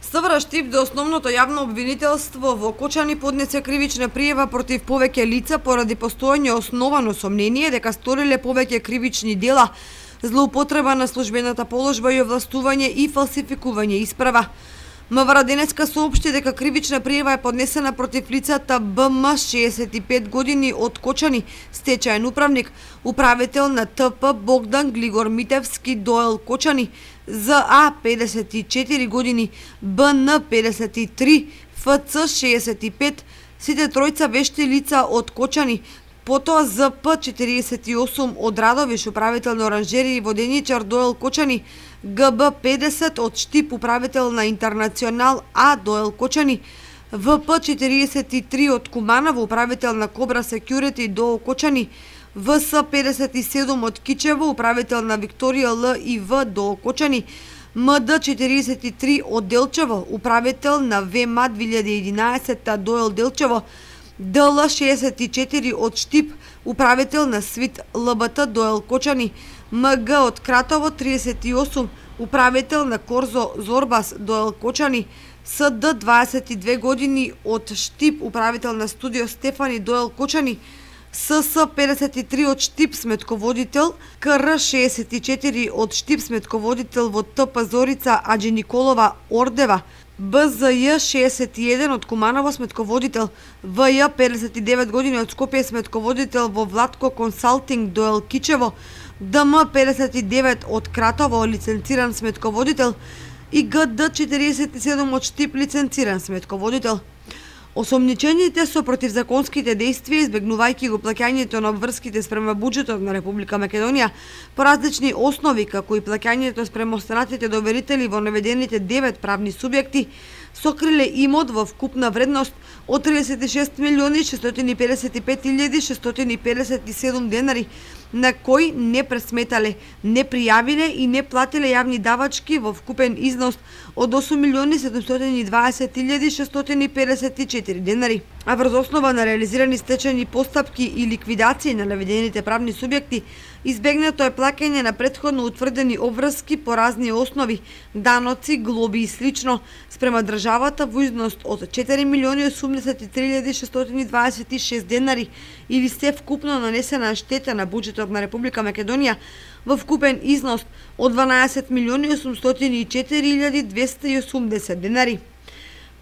СВР Штип до основното јавно обвинителство во Кочани поднесе кривична пријава против повеќе лица поради постоење основано сомнение дека сториле повеќе кривични дела, злоупотреба на службената положба и овластување и фалсификување исправа. МВР денеска соопшти дека кривична пријава е поднесена против лицата БМ 65 години од Кочани, стечаен управник, управител на ТП Богдан Глигор Митевски ДОЛ Кочани, ЗА 54 години, БН 53, ФЦ 65, сите тројца вешти лица од Кочани, потоа ЗП 48 од Радовиш, управител на оранжерии и воденичар ДОЛ Кочани, ГБ 50 од Штип, управител на Интернационал А ДОЛ Кочани, ВП 43 од Куманово, управител на Кобра Секјурити ДОЛ Кочани, ВС 57 од Кичево, управител на Викторија Л и В ДОЛ Кочани, МД 43 од Делчево, управител на ВМА 2011 ДОЛ Делчево, ДЛ 64 од Штип, управител на СВИТ ЛБТ ДОЛ Кочани, МГ од Кратово 38, управител на Корзо Зорбас ДОЛ Кочани, СД 22 години од Штип, управител на Студио Стефани ДОЛ Кочани, СС 53 од Штип, сметководител, КР 64 од Штип, сметководител во ТП Зорица Аџи Николова Ордева, БЗЈ 61 од Куманово, сметководител, ВЈ 59 години од Скопје, сметководител во Владко Консалтинг ДОЛ Кичево, ДМ 59 од Кратово, лиценциран сметководител, и ГД 47 од Штип, лиценциран сметководител. Осомничените со противзаконските дејствија, избегнувајќи го плаќањето на обврските спрема буџетот на Република Македонија по различни основи, како и плаќањето спрема останатите доверители во наведените 9 правни субјекти, сокриле имот во вкупна вредност од 36.655.657 денари, на кои не пресметале, не пријавиле и не платиле јавни давачки во вкупен износ од 8.720.654 денари. А врз основа на реализирани стечајни постапки и ликвидации на наведените правни субјекти, избегнато е плаќање на претходно утврдени обврски по разни основи, даноци, глоби и слично спрема државата во износ од 4.083.626 денари или се вкупно нанесена штета на буџетот на Република Македонија во вкупен износ од 12.804.280 денари.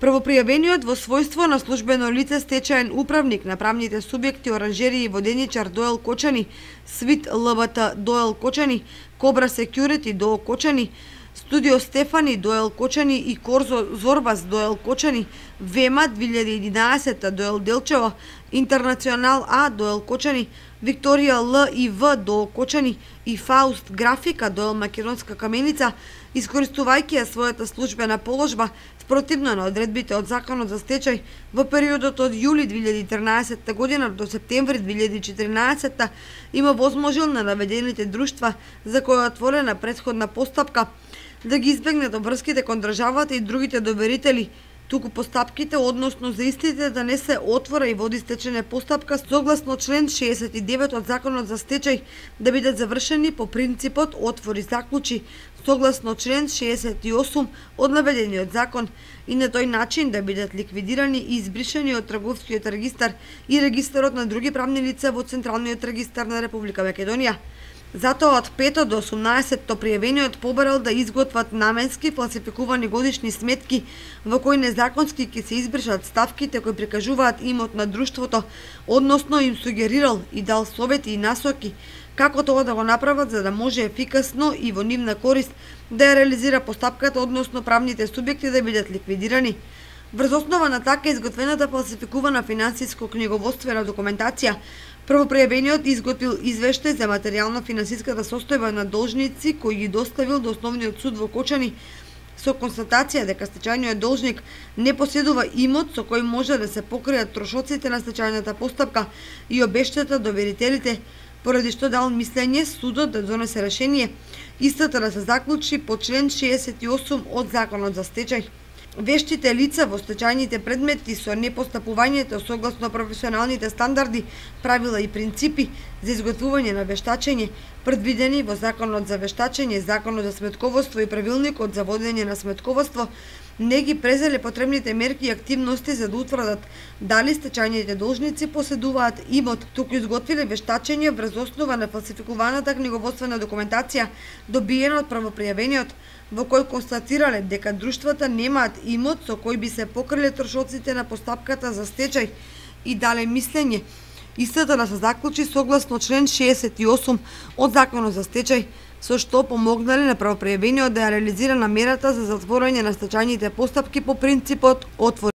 Првопријавениот во својство на службено лице стечаен управник на правните субјекти оранжерии и воденичар ДОЛ Кочани, СВИТ ЛБТ ДОЛ Кочани, Кобра Секјурити ДОЛ Кочани, Студио Стефани ДОЛ Кочани и Корзо Зорбас ДОЛ Кочани, ВМА 2011 ДОЛ Делчево, Интернационал А ДОЛ Кочани, Викторија Л и В ДОЛ Кочани и Фауст Графика ДОЛ Македонска каменица, искористувајќи ја својата службена положба спротивно на одредбите од Законот за стечај во периодот од јули 2013 година до септември 2014 има возможил на наведените друштва за која е отворена претходна постапка да ги избегнат обврските кон државата и другите доверители, туку постапките односно за истите да не се отвора и води стечајна постапка согласно член 69 од Законот за стечај да бидат завршени по принципот отвори заклучи согласно член 68 од наведениот закон и на тој начин да бидат ликвидирани и избришани од трговскиот регистар и регистарот на други правни лица во Централниот регистар на Република Македонија. Затоа од 5 до 18 пријавениот побарал да изготват наменски фалсификувани годишни сметки во кои незаконски ќе се избришат ставките кои прикажуваат имот на друштвото, односно им сугерирал и дал совети и насоки како тоа да го направат за да може ефикасно и во нивна корист да ја реализира постапката, односно правните субјекти да бидат ликвидирани. Врз основа на така изготвената фалсификувана финансиско-книговодствена документација, првопријавениот изготвил извештај за материјално-финансиската состојба на должници кои ги доставил до Основниот суд во Кочани со констатација дека стечајниот должник не поседува имот со кој може да се покријат трошоците на стечајната постапка и обештета доверителите, поради што дал мислење судот да донесе решение истата да се заклучи по член 68 од Законот за стечај. вештите лица во стечајните предмети со непостапувањето согласно професионалните стандарди, правила и принципи за изготвување на вештачење, предвидени во Законот за вештачење, Законот за сметководство и Правилникот за водење на сметководство, не ги презеле потребните мерки и активности за да утврдат дали стечајните должници поседуваат имот, туку изготвиле вештачење врз основа на фалсификуваната книговодствена документација добиена од правопријавениот, во кој констатирале дека друштвата немаат имот со кој би се покриле трошоците на постапката за стечај и дале мислење истата да се заклучи согласно член 68 од Законот за стечај, со што помогнале на правопријавениот да ја реализира намерата за затворање на стечајните постапки по принципот отвори